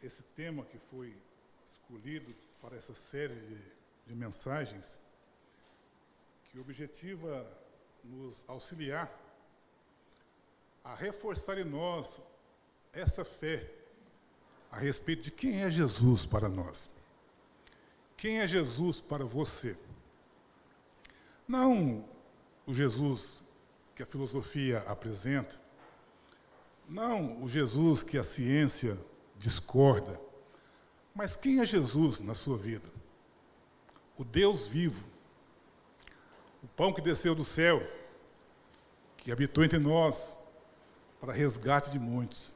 esse tema que foi escolhido para essa série de mensagens, que objetiva nos auxiliar a reforçar em nós essa fé a respeito de quem é Jesus para nós. Quem é Jesus para você? Não o Jesus que a filosofia apresenta, não o Jesus que a ciência discorda, mas quem é Jesus na sua vida? O Deus vivo, o pão que desceu do céu, que habitou entre nós para resgate de muitos.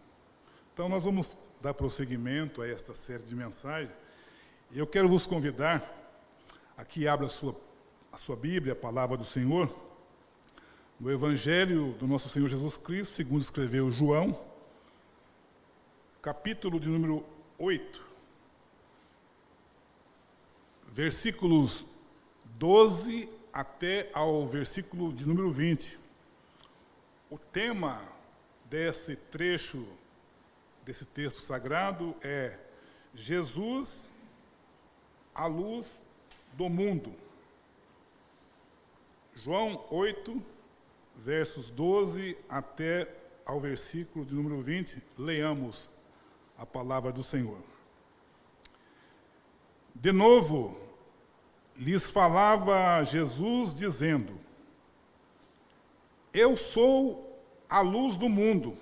Então, nós vamos dar prosseguimento a esta série de mensagens. E eu quero vos convidar a que abra a sua Bíblia, a palavra do Senhor, no Evangelho do nosso Senhor Jesus Cristo, segundo escreveu João, capítulo de número 8, versículos 12 até ao versículo de número 20. O tema desse trecho, desse texto sagrado, é Jesus, a luz do mundo. João 8, versos 12 até ao versículo de número 20, leamos a palavra do Senhor. De novo, lhes falava Jesus, dizendo: Eu sou a luz do mundo.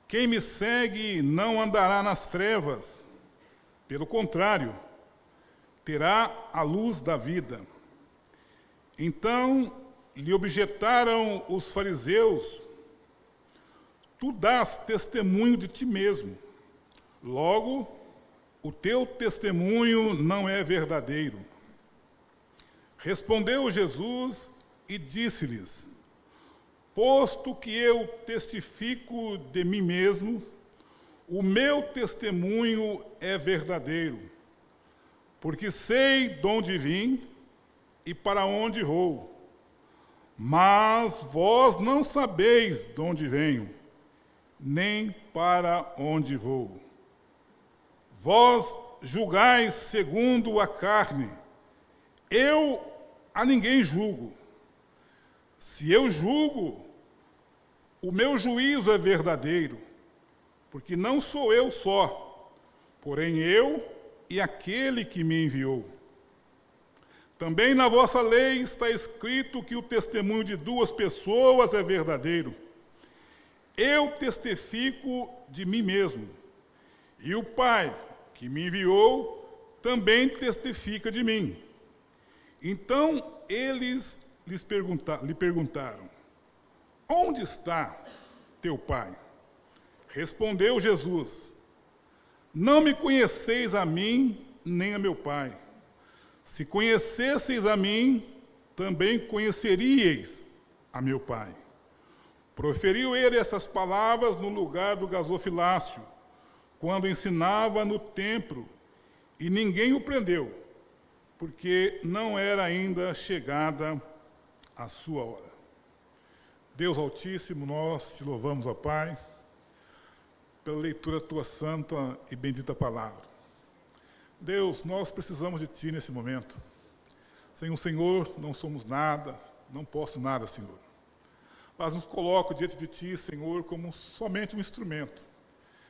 Quem me segue não andará nas trevas, pelo contrário, terá a luz da vida. Então lhe objetaram os fariseus: Tu dás testemunho de ti mesmo, logo, o teu testemunho não é verdadeiro. Respondeu Jesus e disse-lhes: Posto que eu testifico de mim mesmo, o meu testemunho é verdadeiro, porque sei de onde vim e para onde vou. Mas vós não sabeis de onde venho, nem para onde vou. Vós julgais segundo a carne, eu a ninguém julgo. Se eu julgo, o meu juízo é verdadeiro, porque não sou eu só, porém eu e aquele que me enviou. Também na vossa lei está escrito que o testemunho de duas pessoas é verdadeiro. Eu testifico de mim mesmo, e o Pai que me enviou também testifica de mim. Então eles lhe perguntaram: Onde está teu Pai? Respondeu Jesus: Não me conheceis a mim, nem a meu Pai. Se conhecesseis a mim, também conheceríeis a meu Pai. Proferiu ele essas palavras no lugar do gasofilácio, quando ensinava no templo, e ninguém o prendeu, porque não era ainda chegada a sua hora. Deus Altíssimo, nós te louvamos, ó Pai, pela leitura da tua santa e bendita palavra. Deus, nós precisamos de Ti nesse momento. Sem o Senhor não somos nada, não posso nada, Senhor. Mas nos coloco diante de Ti, Senhor, como somente um instrumento.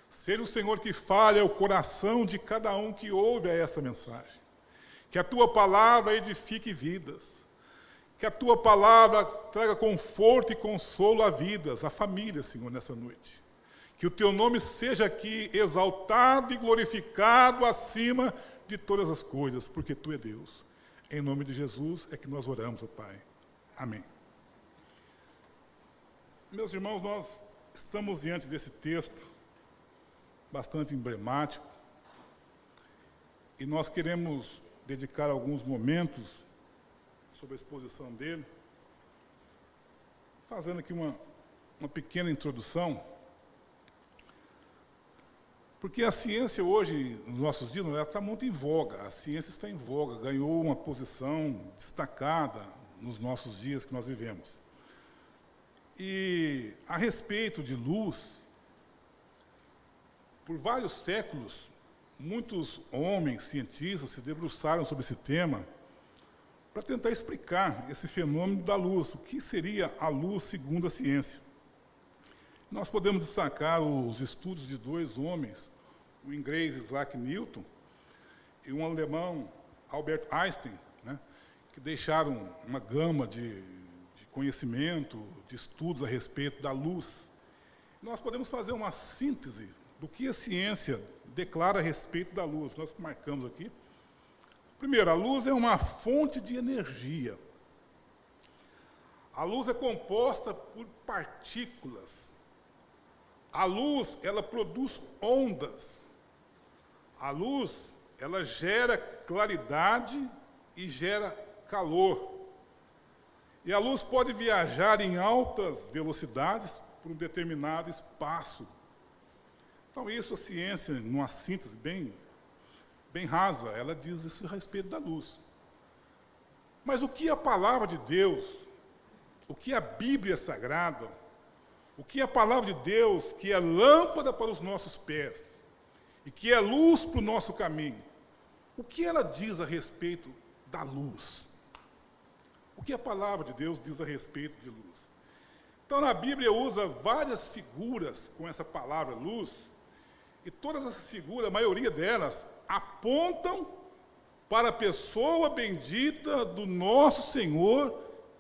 Seja o Senhor que fale ao coração de cada um que ouve a essa mensagem. Que a Tua palavra edifique vidas. Que a Tua palavra traga conforto e consolo a vidas, a famílias, Senhor, nessa noite. Que o Teu nome seja aqui exaltado e glorificado acima de todas as coisas, porque Tu é Deus. Em nome de Jesus é que nós oramos, ó Pai. Amém. Meus irmãos, nós estamos diante desse texto bastante emblemático e nós queremos dedicar alguns momentos sobre a exposição dele, fazendo aqui uma pequena introdução. Porque a ciência hoje, nos nossos dias, ela está muito em voga. A ciência está em voga, ganhou uma posição destacada nos nossos dias que nós vivemos. E a respeito de luz, Por vários séculos, muitos homens, cientistas, se debruçaram sobre esse tema para tentar explicar esse fenômeno da luz, o que seria a luz segundo a ciência. Nós podemos destacar os estudos de dois homens, o inglês Isaac Newton e um alemão, Albert Einstein, né, que deixaram uma gama de conhecimento, de estudos a respeito da luz. Nós podemos fazer uma síntese do que a ciência declara a respeito da luz. Nós marcamos aqui. Primeiro, a luz é uma fonte de energia. A luz é composta por partículas. A luz, ela produz ondas. A luz, ela gera claridade e gera calor. E a luz pode viajar em altas velocidades por um determinado espaço. Então, isso a ciência, numa síntese bem rasa, ela diz isso a respeito da luz. Mas o que a palavra de Deus, o que a Bíblia Sagrada, o que a palavra de Deus, que é lâmpada para os nossos pés e que é luz para o nosso caminho, o que ela diz a respeito da luz? O que a palavra de Deus diz a respeito de luz? Então, na Bíblia usa várias figuras com essa palavra luz, e todas essas figuras, a maioria delas, apontam para a pessoa bendita do nosso Senhor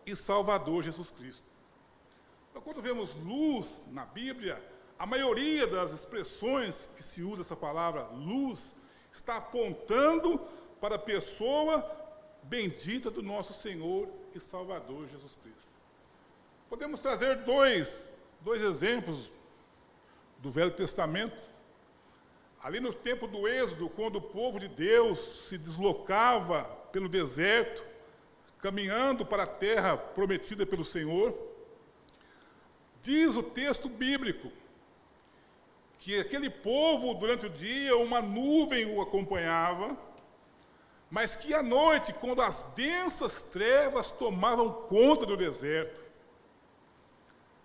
e Salvador Jesus Cristo. Então, quando vemos luz na Bíblia, a maioria das expressões que se usa essa palavra luz está apontando para a pessoa bendita do nosso Senhor e Salvador Jesus Cristo. Podemos trazer dois exemplos do Velho Testamento. Ali no tempo do Êxodo, quando o povo de Deus se deslocava pelo deserto, caminhando para a terra prometida pelo Senhor, diz o texto bíblico que aquele povo, durante o dia, uma nuvem o acompanhava, mas que à noite, quando as densas trevas tomavam conta do deserto,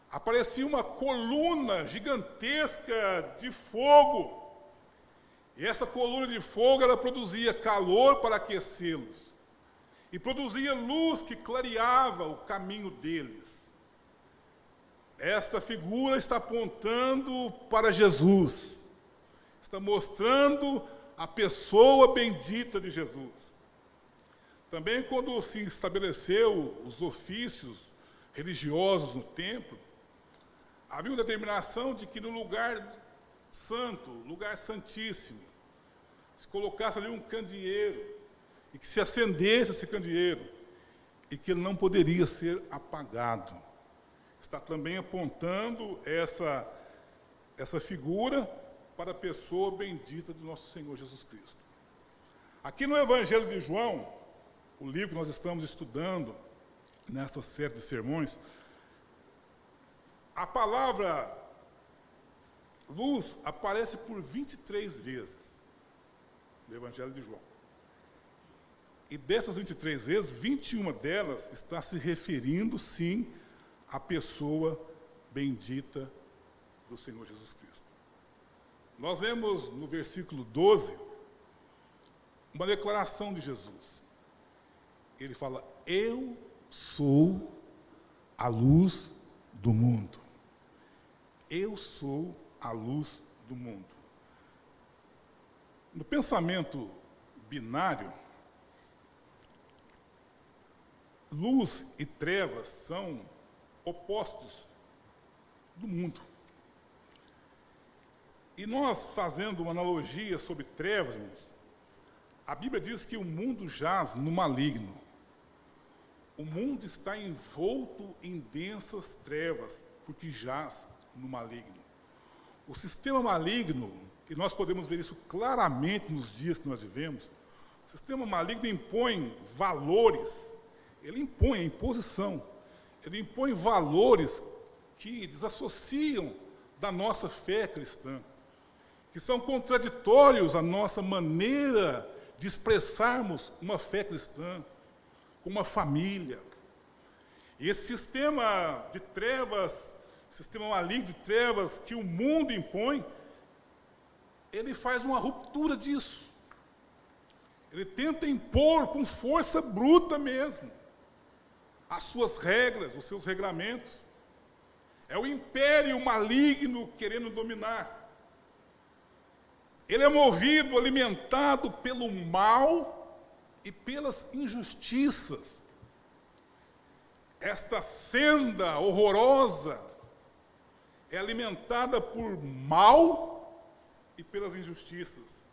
aparecia uma coluna gigantesca de fogo. E essa coluna de fogo, ela produzia calor para aquecê-los. E produzia luz que clareava o caminho deles. Esta figura está apontando para Jesus. Está mostrando a pessoa bendita de Jesus. Também quando se estabeleceu os ofícios religiosos no templo, havia uma determinação de que no lugar santo, lugar santíssimo, se colocasse ali um candeeiro, e que se acendesse esse candeeiro, e que ele não poderia ser apagado. Está também apontando essa figura para a pessoa bendita do nosso Senhor Jesus Cristo. Aqui no Evangelho de João, o livro que nós estamos estudando nesta série de sermões, a palavra luz aparece por 23 vezes no Evangelho de João. E dessas 23 vezes, 21 delas está se referindo, sim, à pessoa bendita do Senhor Jesus Cristo. Nós vemos no versículo 12 uma declaração de Jesus. Ele fala: eu sou a luz do mundo. Eu sou a luz do mundo. No pensamento binário, luz e trevas são opostos do mundo. E nós, fazendo uma analogia sobre trevas, irmãos, a Bíblia diz que o mundo jaz no maligno. O mundo está envolto em densas trevas, porque jaz no maligno. O sistema maligno, e nós podemos ver isso claramente nos dias que nós vivemos, o sistema maligno impõe valores, ele impõe a imposição, ele impõe valores que desassociam da nossa fé cristã, que são contraditórios à nossa maneira de expressarmos uma fé cristã, como uma família. E esse sistema de trevas, sistema maligno de trevas que o mundo impõe, ele faz uma ruptura disso. Ele tenta impor com força bruta mesmo as suas regras, os seus regramentos. É o império maligno querendo dominar. Ele é movido, alimentado pelo mal e pelas injustiças. Esta senda horrorosa é alimentada por mal e pelas injustiças.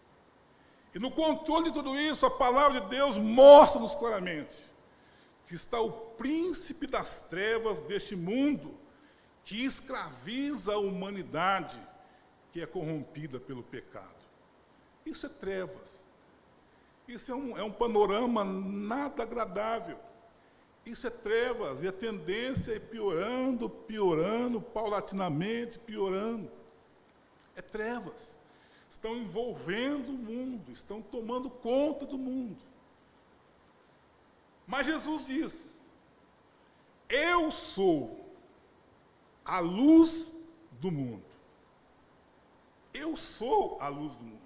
E no controle de tudo isso, a palavra de Deus mostra-nos claramente que está o príncipe das trevas deste mundo, que escraviza a humanidade, que é corrompida pelo pecado. Isso é trevas. Isso é um panorama nada agradável. Isso é trevas, e a tendência é piorando, paulatinamente piorando. É trevas. Estão envolvendo o mundo, estão tomando conta do mundo. Mas Jesus diz: eu sou a luz do mundo. Eu sou a luz do mundo.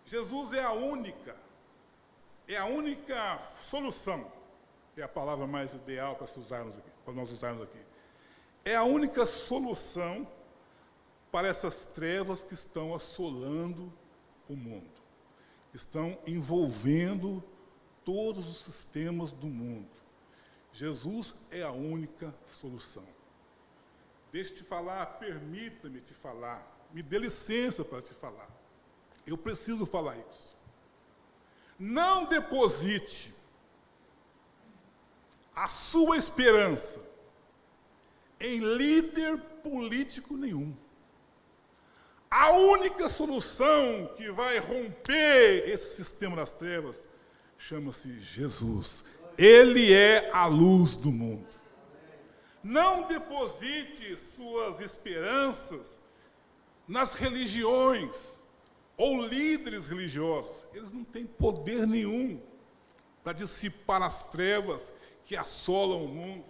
Jesus é a única solução, é a palavra mais ideal para nós usarmos aqui. É a única solução para essas trevas que estão assolando o mundo, estão envolvendo todos os sistemas do mundo. Jesus é a única solução. Deixa eu te falar, permita-me te falar, me dê licença para te falar. Eu preciso falar isso. Não deposite a sua esperança em líder político nenhum. A única solução que vai romper esse sistema das trevas chama-se Jesus. Ele é a luz do mundo. Não deposite suas esperanças nas religiões ou líderes religiosos. Eles não têm poder nenhum para dissipar as trevas que assolam o mundo.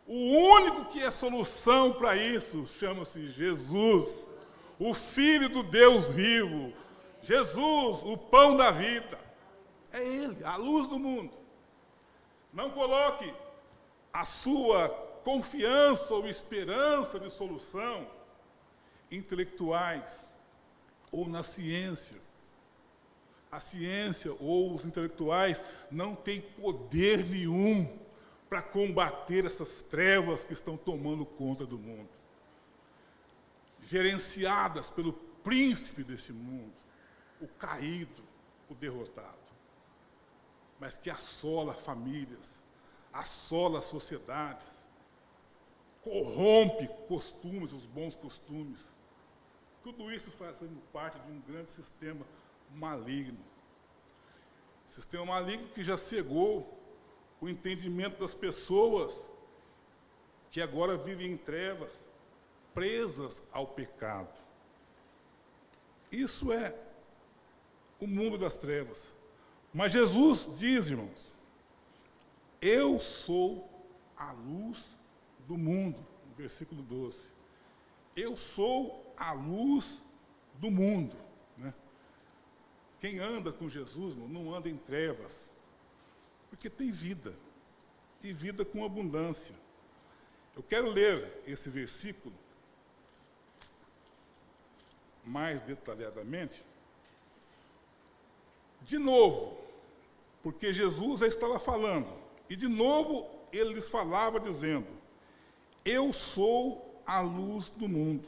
O único que é solução para isso chama-se Jesus, o Filho do Deus vivo. Jesus, o pão da vida. É Ele, a luz do mundo. Não coloque a sua confiança ou esperança de solução em intelectuais ou na ciência. A ciência ou os intelectuais não têm poder nenhum para combater essas trevas que estão tomando conta do mundo, gerenciadas pelo príncipe desse mundo, o caído, o derrotado, mas que assola famílias, assola sociedades, corrompe costumes, os bons costumes. Tudo isso fazendo parte de um grande sistema maligno. Sistema maligno que já cegou o entendimento das pessoas que agora vivem em trevas, presas ao pecado. Isso é o mundo das trevas. Mas Jesus diz, irmãos, eu sou a luz do mundo, no versículo 12. Eu sou a luz do mundo. Né? Quem anda com Jesus, irmão, não anda em trevas, porque tem vida, e vida com abundância. Eu quero ler esse versículo mais detalhadamente, de novo, porque Jesus já estava falando, e de novo ele lhes falava dizendo, eu sou a luz do mundo.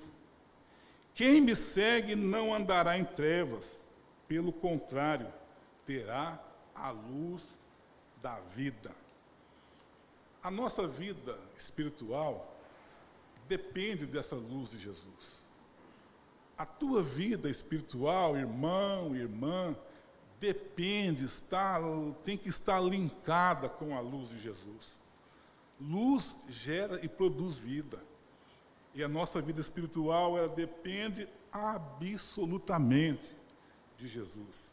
Quem me segue não andará em trevas, pelo contrário, terá a luz da vida. A nossa vida espiritual depende dessa luz de Jesus. A tua vida espiritual, irmão, irmã, tem que estar linkada com a luz de Jesus. Luz gera e produz vida. E a nossa vida espiritual, ela depende absolutamente de Jesus.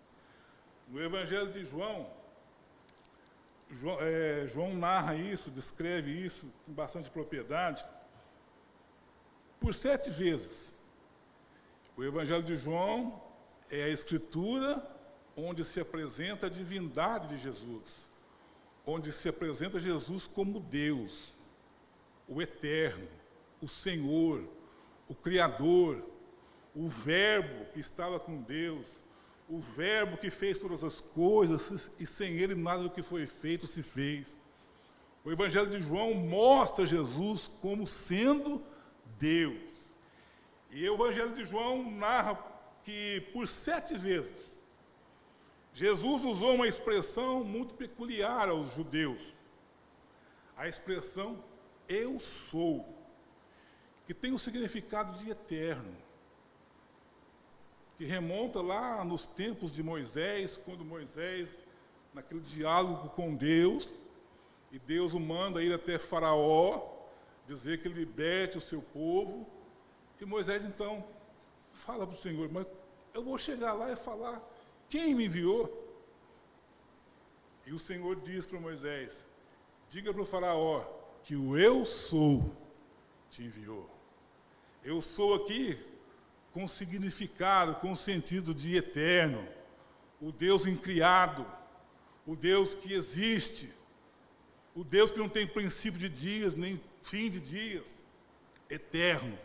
No Evangelho de João narra isso, descreve isso com bastante propriedade. Por 7 vezes, O Evangelho de João é a escritura onde se apresenta a divindade de Jesus, onde se apresenta Jesus como Deus, o Eterno, o Senhor, o Criador, o Verbo que estava com Deus, o Verbo que fez todas as coisas, e sem Ele nada do que foi feito se fez. O Evangelho de João mostra Jesus como sendo Deus. E o Evangelho de João narra que, por 7 vezes, Jesus usou uma expressão muito peculiar aos judeus. A expressão eu sou, que tem o significado de eterno, que remonta lá nos tempos de Moisés, quando Moisés, naquele diálogo com Deus, e Deus o manda ir até Faraó, dizer que ele liberte o seu povo, e Moisés então fala para o Senhor, mas eu vou chegar lá e falar, quem me enviou? E o Senhor diz para Moisés, diga para o Faraó que o eu sou te enviou. Eu sou aqui com significado, com sentido de eterno, o Deus incriado, o Deus que existe, o Deus que não tem princípio de dias, nem fim de dias, eterno,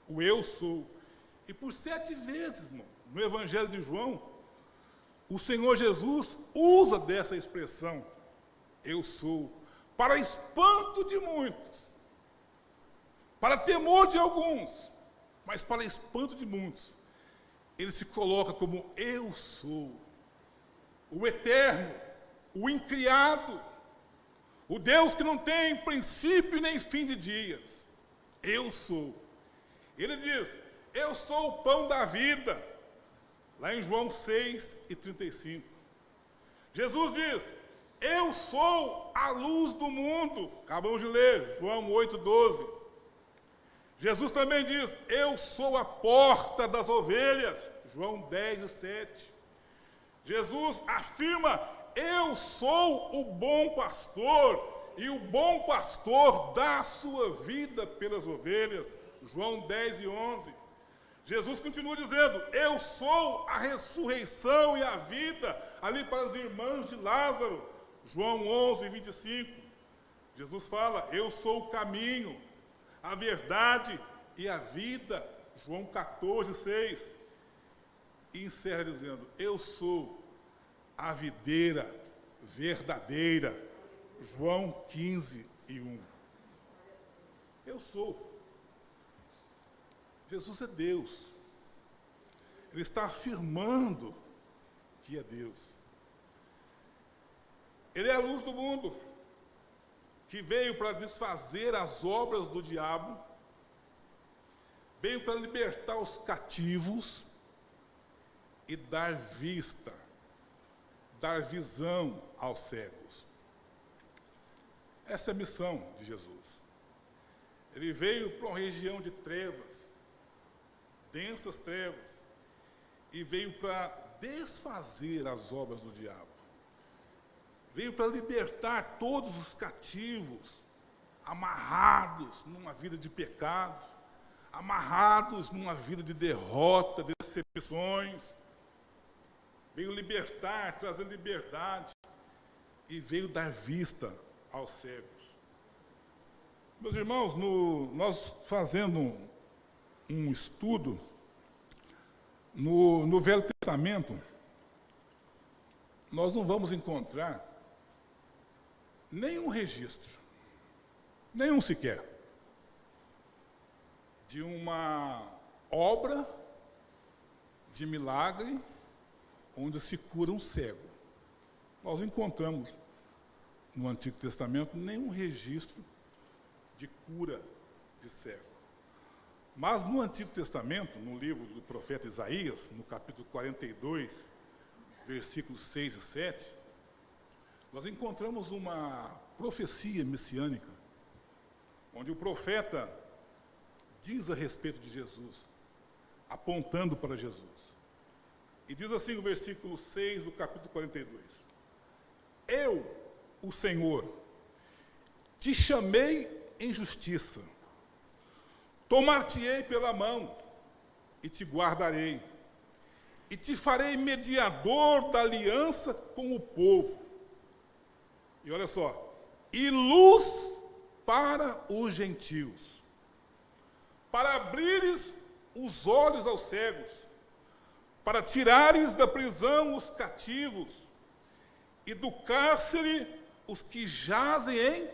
o eu sou. E por 7 vezes, irmão, no Evangelho de João, o Senhor Jesus usa dessa expressão, eu sou, para espanto de muitos, para temor de alguns, mas para espanto de muitos. Ele se coloca como eu sou, o eterno, o incriado, o Deus que não tem princípio nem fim de dias. Eu sou. Ele diz, eu sou o pão da vida. Lá em João 6:35. Jesus diz, eu sou a luz do mundo. Acabamos de ler, João 8:12. Jesus também diz, eu sou a porta das ovelhas. João 10:7. Jesus afirma, eu sou o bom pastor, e o bom pastor dá a sua vida pelas ovelhas. João 10:11. Jesus continua dizendo, eu sou a ressurreição e a vida, ali para as irmãs de Lázaro, João 11:25. Jesus fala, eu sou o caminho, a verdade e a vida, João 14:6. E encerra dizendo, eu sou a videira verdadeira, João 15:1. Eu sou. Jesus é Deus. Ele está afirmando que é Deus. Ele é a luz do mundo, que veio para desfazer as obras do diabo, veio para libertar os cativos e dar vista, dar visão aos cegos. Essa é a missão de Jesus. Ele veio para uma região de trevas, densas trevas, e veio para desfazer as obras do diabo. Veio para libertar todos os cativos, amarrados numa vida de pecado, amarrados numa vida de derrota, de decepções. Veio libertar, trazer liberdade, e veio dar vista aos cegos. Meus irmãos, nós fazendo um estudo no Velho Testamento, nós não vamos encontrar nenhum registro, nenhum sequer, de uma obra de milagre onde se cura um cego. Nós encontramos no Antigo Testamento nenhum registro de cura de cego. Mas no Antigo Testamento, no livro do profeta Isaías, no capítulo 42, versículos 6 e 7, nós encontramos uma profecia messiânica, onde o profeta diz a respeito de Jesus, apontando para Jesus. E diz assim o versículo 6 do capítulo 42. Eu, o Senhor, te chamei em justiça, tomar-te-ei pela mão e te guardarei, e te farei mediador da aliança com o povo. E olha só, e luz para os gentios, para abrires os olhos aos cegos, para tirares da prisão os cativos, e do cárcere os que jazem em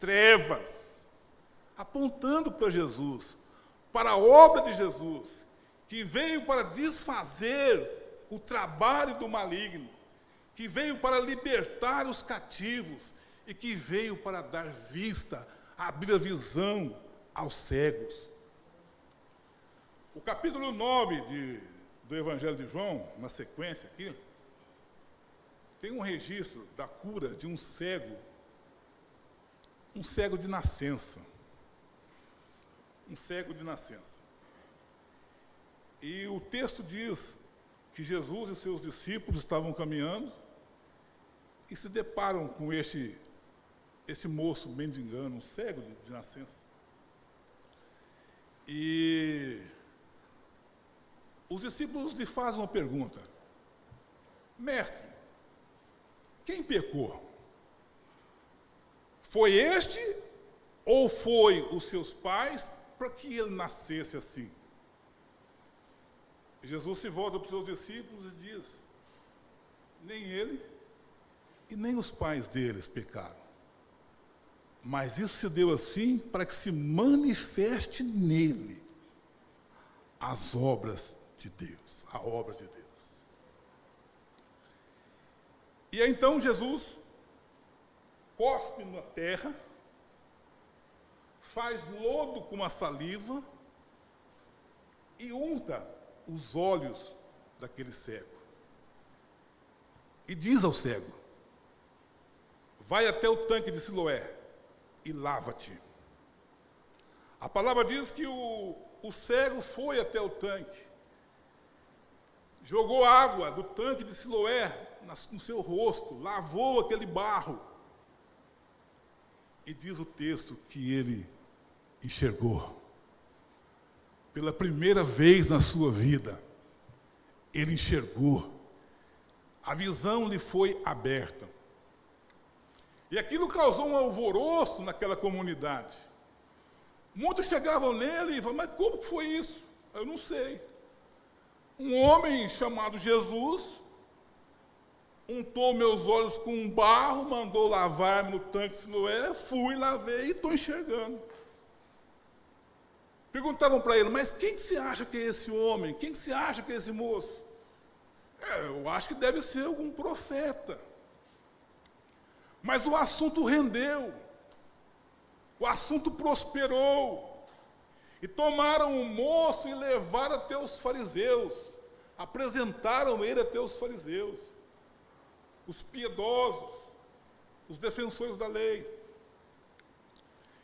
trevas, apontando para Jesus, para a obra de Jesus, que veio para desfazer o trabalho do maligno, que veio para libertar os cativos e que veio para dar vista, abrir a visão aos cegos. O capítulo 9 do Evangelho de João, na sequência aqui, tem um registro da cura de um cego de nascença. Um cego de nascença. E o texto diz que Jesus e os seus discípulos estavam caminhando e se deparam com esse moço mendigando, um cego de nascença. E os discípulos lhe fazem uma pergunta: mestre, quem pecou? Foi este ou foi os seus pais para que ele nascesse assim? Jesus se volta para os seus discípulos e diz: nem ele e nem os pais deles pecaram. Mas isso se deu assim para que se manifeste nele as obras de Deus, a obra de Deus. E aí, então Jesus cospe na terra, faz lodo com a saliva e unta os olhos daquele cego. E diz ao cego: vai até o tanque de Siloé e lava-te. A palavra diz que o cego foi até o tanque, jogou água do tanque de Siloé no seu rosto, lavou aquele barro. E diz o texto que ele enxergou. Pela primeira vez na sua vida, ele enxergou. A visão lhe foi aberta. E aquilo causou um alvoroço naquela comunidade. Muitos chegavam nele e falavam: mas como que foi isso? Eu não sei. Um homem chamado Jesus untou meus olhos com um barro, mandou lavar-me no tanque de Siloé, fui, lavei e estou enxergando. Perguntavam para ele: mas quem que você acha que é esse homem? Quem que você acha que é esse moço? Eu acho que deve ser algum profeta. Mas o assunto rendeu, o assunto prosperou, e tomaram o moço e levaram até os fariseus, apresentaram ele até os fariseus, os piedosos, os defensores da lei.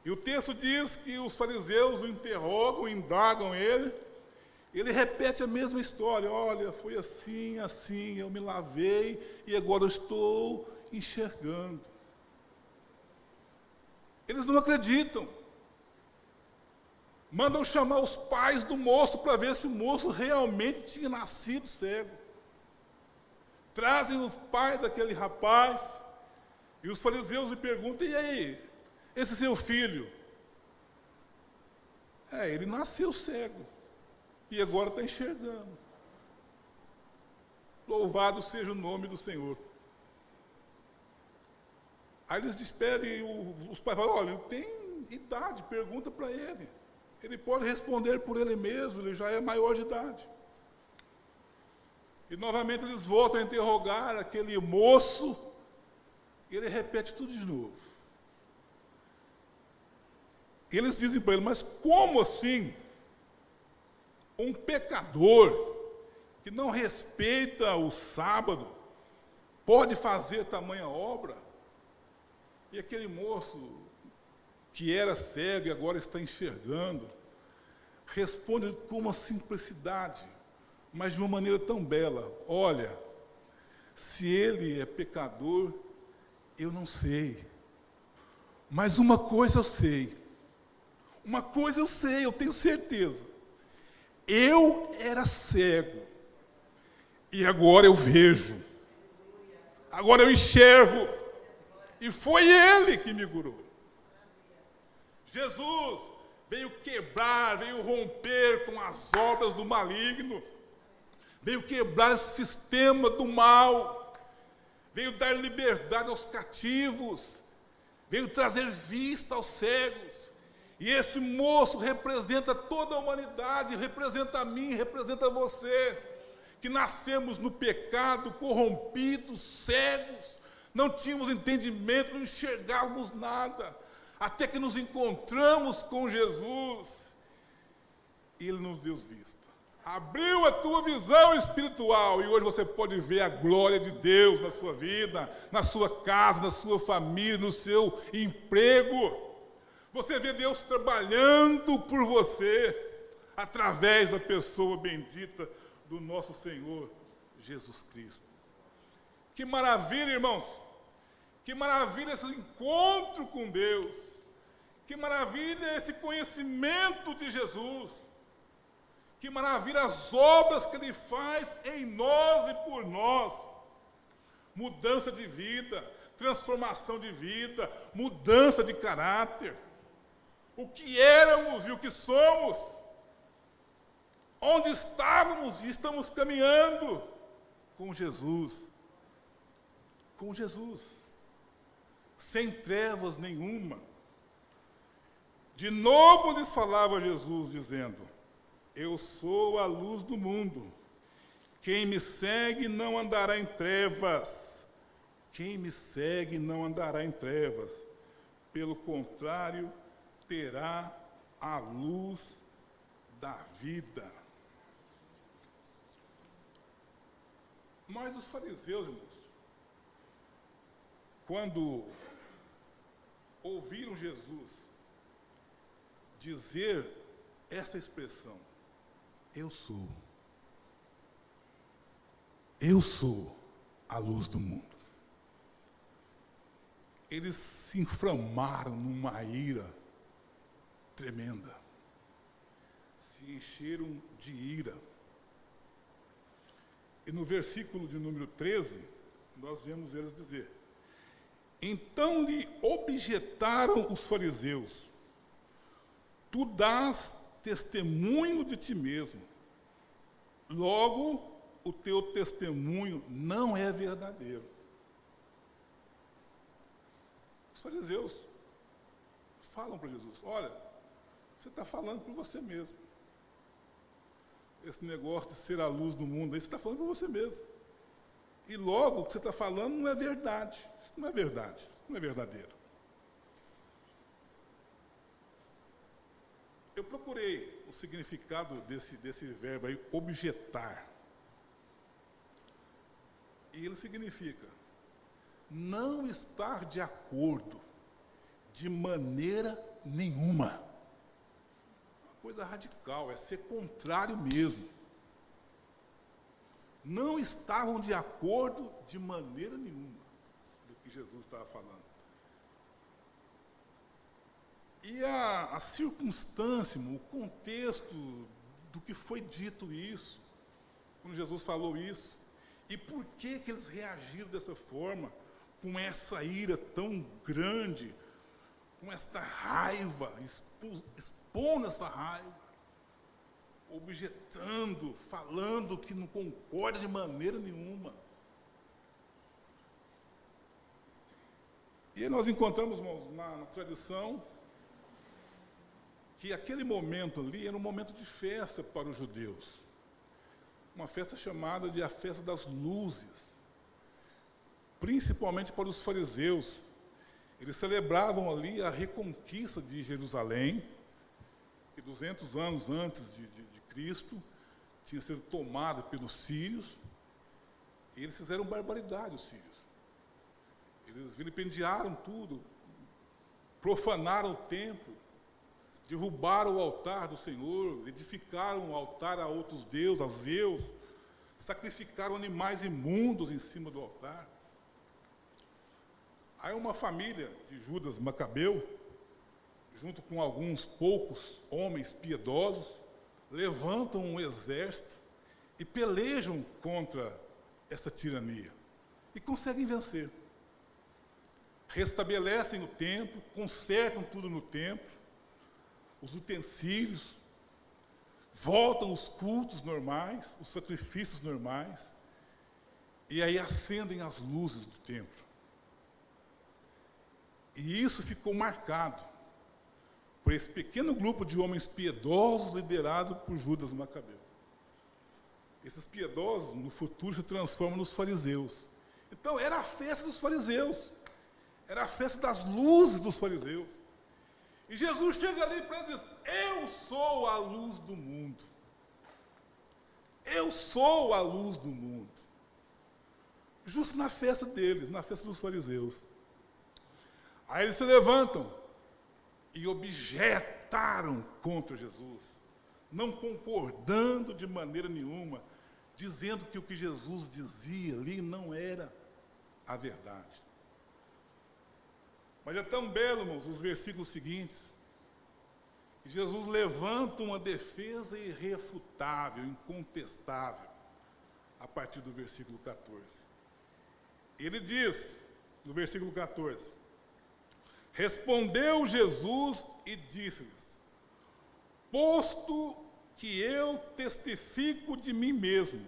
E o texto diz que os fariseus o interrogam, indagam ele repete a mesma história: olha, foi assim, assim, eu me lavei e agora eu estou enxergando. Eles não acreditam. Mandam chamar os pais do moço para ver se o moço realmente tinha nascido cego. Trazem o pai daquele rapaz e os fariseus lhe perguntam: e aí, esse seu filho? Ele nasceu cego e agora está enxergando. Louvado seja o nome do Senhor. Aí eles despedem, os pais falam: olha, ele tem idade, pergunta para ele. Ele pode responder por ele mesmo, ele já é maior de idade. E novamente eles voltam a interrogar aquele moço, e ele repete tudo de novo. E eles dizem para ele: mas como assim? Um pecador que não respeita o sábado pode fazer tamanha obra? E aquele moço que era cego e agora está enxergando, responde com uma simplicidade, mas de uma maneira tão bela: olha, se ele é pecador, eu não sei, mas uma coisa eu sei, eu tenho certeza, Eu era cego e agora eu vejo. Agora eu enxergo. E foi Ele que me curou. Jesus veio quebrar, veio romper com as obras do maligno. Veio quebrar esse sistema do mal. Veio dar liberdade aos cativos. Veio trazer vista aos cegos. E esse moço representa toda a humanidade, representa a mim, representa você, que nascemos no pecado, corrompidos, cegos, não tínhamos entendimento, não enxergávamos nada, até que nos encontramos com Jesus, e Ele nos deu vista. Abriu a tua visão espiritual, e hoje você pode ver a glória de Deus na sua vida, na sua casa, na sua família, no seu emprego. Você vê Deus trabalhando por você, através da pessoa bendita do nosso Senhor Jesus Cristo. Que maravilha, irmãos! Que maravilha esse encontro com Deus! Que maravilha esse conhecimento de Jesus! Que maravilha as obras que Ele faz em nós e por nós! Mudança de vida, transformação de vida, mudança de caráter. O que éramos e o que somos, onde estávamos e estamos caminhando com Jesus, sem trevas nenhuma. De novo lhes falava Jesus, dizendo: eu sou a luz do mundo, quem me segue não andará em trevas, quem me segue não andará em trevas, pelo contrário, terá a luz da vida. Mas os fariseus, irmãos, quando ouviram Jesus dizer essa expressão, eu sou a luz do mundo, eles se inflamaram numa ira tremenda, se encheram de ira. E no versículo de número 13, nós vemos eles dizer: então lhe objetaram os fariseus, tu dás testemunho de ti mesmo, logo o teu testemunho não é verdadeiro. Os fariseus falam para Jesus: olha, você está falando por você mesmo. Esse negócio de ser a luz do mundo, aí você está falando por você mesmo. E logo o que você está falando não é verdade. Isso não é verdade, isso não é verdadeiro. Eu procurei o significado desse verbo aí, objetar. E ele significa não estar de acordo de maneira nenhuma. Coisa radical, é ser contrário mesmo. Não estavam de acordo de maneira nenhuma do que Jesus estava falando. E a circunstância, o contexto do que foi dito isso, quando Jesus falou isso, e por que eles reagiram dessa forma, com essa ira tão grande, com esta raiva, expondo essa raiva, objetando, falando que não concorda de maneira nenhuma. E aí nós encontramos, irmãos, na tradição, que aquele momento ali era um momento de festa para os judeus. Uma festa chamada de a festa das luzes, principalmente para os fariseus. Eles celebravam ali a reconquista de Jerusalém, que 200 anos antes de Cristo tinha sido tomada pelos sírios, e eles fizeram barbaridade, os sírios. Eles vilipendiaram tudo, profanaram o templo, derrubaram o altar do Senhor, edificaram um altar a outros deuses, a Zeus, sacrificaram animais imundos em cima do altar. Aí uma família de Judas Macabeu, junto com alguns poucos homens piedosos, levantam um exército e pelejam contra essa tirania. E conseguem vencer. Restabelecem o templo, consertam tudo no templo, os utensílios, voltam os cultos normais, os sacrifícios normais, e aí acendem as luzes do templo. E isso ficou marcado por esse pequeno grupo de homens piedosos liderado por Judas Macabeu. Esses piedosos, no futuro, se transformam nos fariseus. Então, era a festa dos fariseus. Era a festa das luzes dos fariseus. E Jesus chega ali para eles e diz: eu sou a luz do mundo. Eu sou a luz do mundo. Justo na festa deles, na festa dos fariseus. Aí eles se levantam e objetaram contra Jesus, não concordando de maneira nenhuma, dizendo que o que Jesus dizia ali não era a verdade. Mas é tão belo, irmãos, os versículos seguintes, que Jesus levanta uma defesa irrefutável, incontestável, a partir do versículo 14. Ele diz, no versículo 14, respondeu Jesus e disse-lhes: posto que eu testifico de mim mesmo,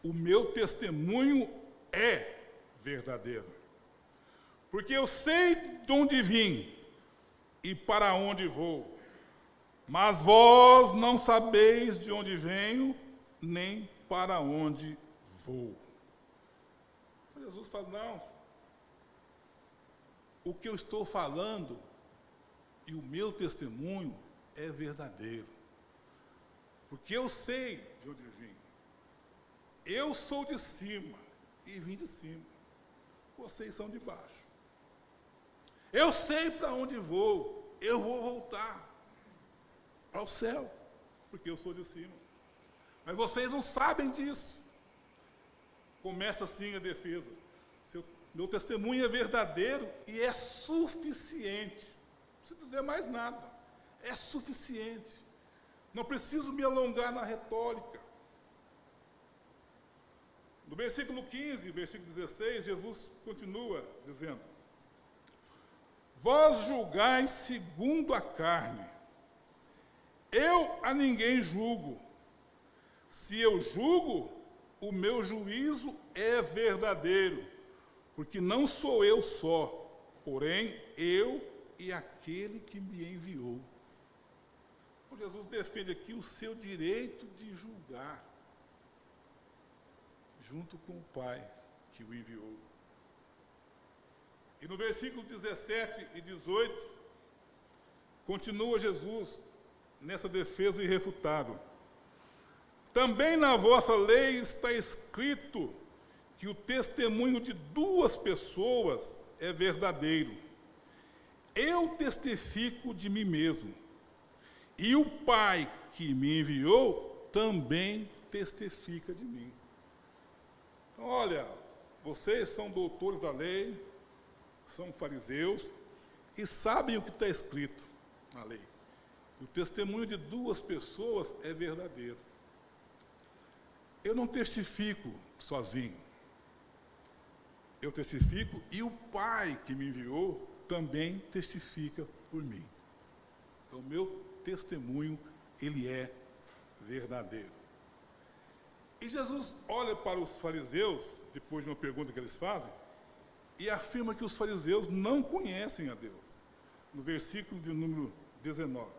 o meu testemunho é verdadeiro. Porque eu sei de onde vim e para onde vou, mas vós não sabeis de onde venho, nem para onde vou. Jesus fala: não, o que eu estou falando e o meu testemunho é verdadeiro. Porque eu sei de onde vim. Eu sou de cima e vim de cima. Vocês são de baixo. Eu sei para onde vou. Eu vou voltar para o céu, porque eu sou de cima. Mas vocês não sabem disso. Começa assim a defesa. Meu testemunho é verdadeiro e é suficiente. Não preciso dizer mais nada. É suficiente. Não preciso me alongar na retórica. No versículo 15, versículo 16, Jesus continua dizendo: vós julgais segundo a carne. Eu a ninguém julgo. Se eu julgo, o meu juízo é verdadeiro, porque não sou eu só, porém eu e aquele que me enviou. Então, Jesus defende aqui o seu direito de julgar, junto com o Pai que o enviou. E no versículo 17 e 18, continua Jesus nessa defesa irrefutável. Também na vossa lei está escrito que o testemunho de duas pessoas é verdadeiro. Eu testifico de mim mesmo, e o Pai que me enviou também testifica de mim. Então, olha, vocês são doutores da lei, são fariseus, e sabem o que está escrito na lei. O testemunho de duas pessoas é verdadeiro. Eu não testifico sozinho. Eu testifico e o Pai que me enviou também testifica por mim. Então, meu testemunho, ele é verdadeiro. E Jesus olha para os fariseus, depois de uma pergunta que eles fazem, e afirma que os fariseus não conhecem a Deus. No versículo de número 19.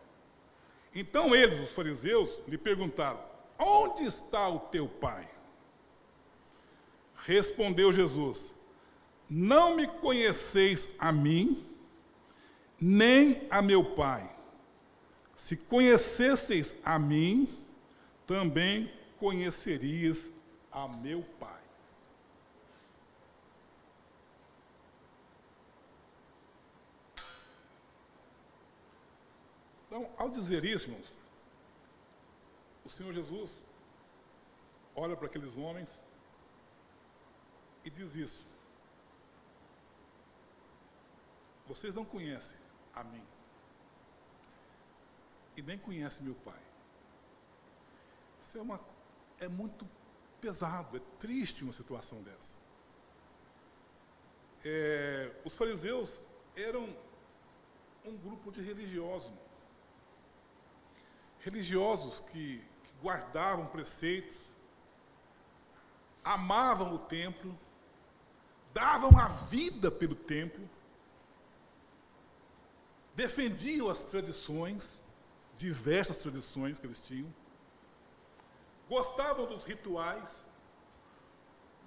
Então eles, os fariseus, lhe perguntaram: onde está o teu Pai? Respondeu Jesus: não me conheceis a mim, nem a meu Pai. Se conhecesseis a mim, também conhecerias a meu Pai. Então, ao dizer isso, irmãos, o Senhor Jesus olha para aqueles homens e diz isso: vocês não conhecem a mim e nem conhecem meu Pai. é muito pesado, é triste uma situação dessa. Os fariseus eram um grupo de religiosos. Religiosos que guardavam preceitos, amavam o templo, davam a vida pelo templo, defendiam as tradições, diversas tradições que eles tinham, gostavam dos rituais,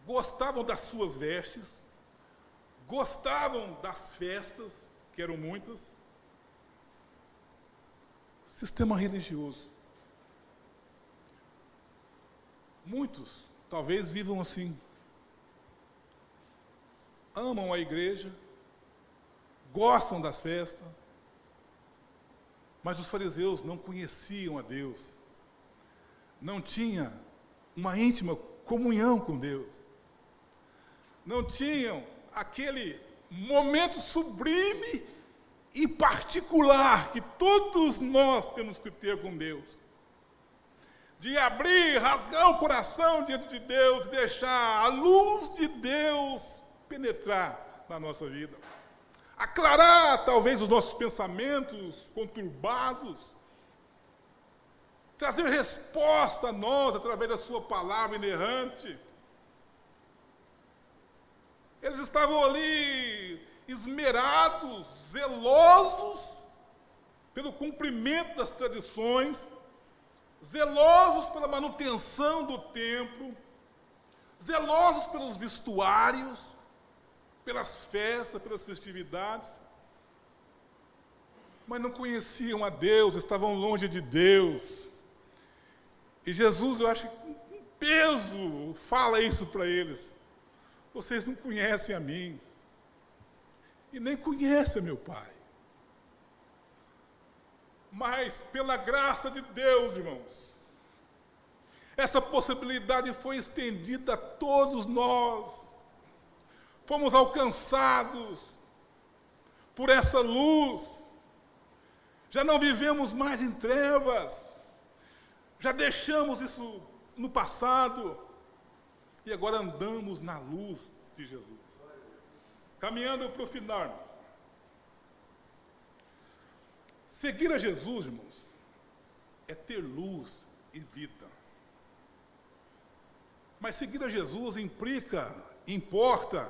gostavam das suas vestes, gostavam das festas, que eram muitas. Sistema religioso. Muitos talvez vivam assim. Amam a igreja, gostam das festas, mas os fariseus não conheciam a Deus, não tinham uma íntima comunhão com Deus, não tinham aquele momento sublime e particular que todos nós temos que ter com Deus, de abrir, rasgar o coração diante de Deus, deixar a luz de Deus penetrar na nossa vida, aclarar talvez os nossos pensamentos conturbados, trazer resposta a nós através da sua palavra inerrante. Eles estavam ali esmerados, zelosos pelo cumprimento das tradições, zelosos pela manutenção do templo, zelosos pelos vestuários, pelas festas, pelas festividades, mas não conheciam a Deus, estavam longe de Deus. E Jesus, eu acho que com peso, fala isso para eles. Vocês não conhecem a mim, e nem conhecem a meu Pai. Mas, pela graça de Deus, irmãos, essa possibilidade foi estendida a todos nós. Fomos alcançados por essa luz. Já não vivemos mais em trevas. Já deixamos isso no passado. E agora andamos na luz de Jesus. Caminhando para o final, irmãos. Seguir a Jesus, irmãos, é ter luz e vida. Mas seguir a Jesus importa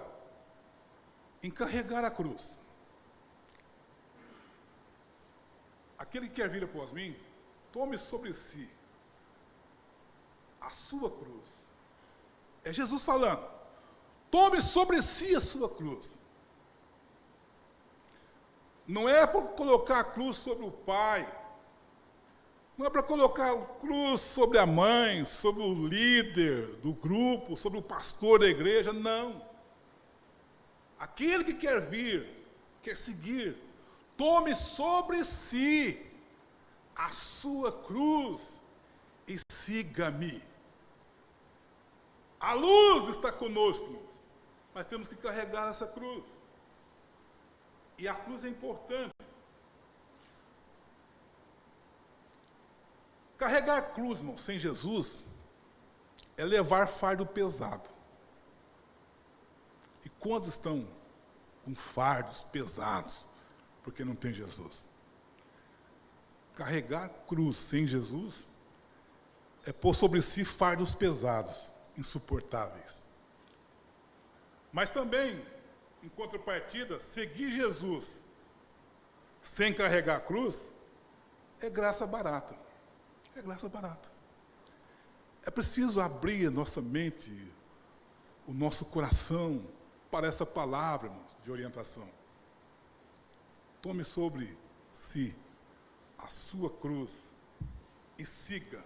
em carregar a cruz. Aquele que quer vir após mim, tome sobre si a sua cruz. É Jesus falando. Tome sobre si a sua cruz. Não é para colocar a cruz sobre o pai. Não é para colocar a cruz sobre a mãe, sobre o líder do grupo, sobre o pastor da igreja, não. Aquele que quer vir, quer seguir, tome sobre si a sua cruz e siga-me. A luz está conosco, irmãos, mas temos que carregar essa cruz. E a cruz é importante. Carregar a cruz, irmão, sem Jesus, é levar fardo pesado. E quantos estão com fardos pesados porque não tem Jesus? Carregar a cruz sem Jesus é pôr sobre si fardos pesados, insuportáveis. Mas também, em contrapartida, seguir Jesus sem carregar a cruz é graça barata. É graça barata. É preciso abrir a nossa mente, o nosso coração para essa palavra, irmãos, de orientação. Tome sobre si a sua cruz e siga.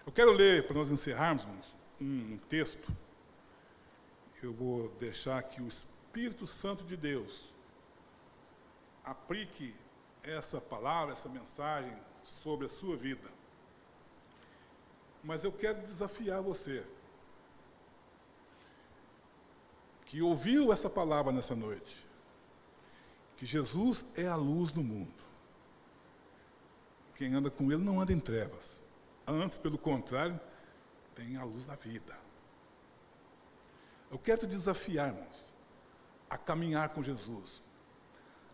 Eu quero ler, para nós encerrarmos, irmãos, um texto. Eu vou deixar que o Espírito Santo de Deus aplique essa palavra, essa mensagem sobre a sua vida. Mas eu quero desafiar você que ouviu essa palavra nessa noite, que Jesus é a luz do mundo. Quem anda com Ele não anda em trevas, Antes, pelo contrário, tem a luz da vida. Eu quero te desafiar, irmãos, a caminhar com Jesus,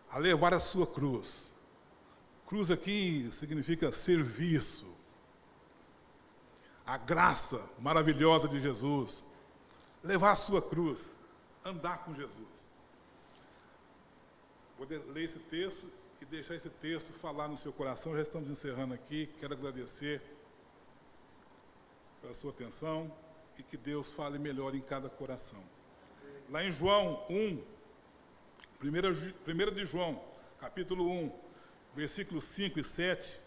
a levar a sua cruz. Cruz aqui significa serviço. A graça maravilhosa de Jesus. Levar a sua cruz, andar com Jesus. Vou ler esse texto e deixar esse texto falar no seu coração. Já estamos encerrando aqui. Quero agradecer pela sua atenção e que Deus fale melhor em cada coração. Lá em João 1, 1 de João, capítulo 1, versículos 5 e 7,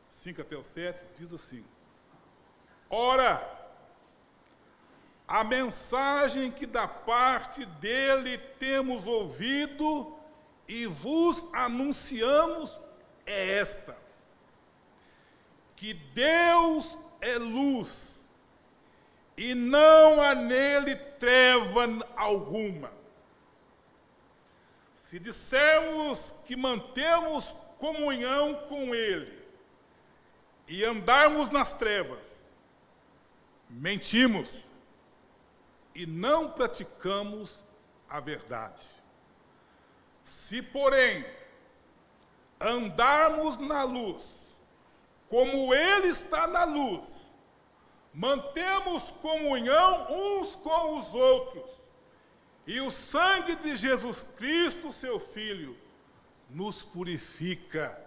5 até o 7, diz assim: Ora, a mensagem que da parte dele temos ouvido e vos anunciamos é esta: que Deus é luz, e não há nele treva alguma. Se dissermos que mantemos comunhão com ele e andarmos nas trevas, mentimos e não praticamos a verdade. Se, porém, andarmos na luz, como ele está na luz, mantemos comunhão uns com os outros, e o sangue de Jesus Cristo, seu Filho, nos purifica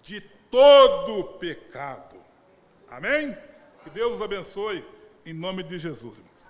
de todo pecado. Amém? Que Deus os abençoe, em nome de Jesus, irmãos.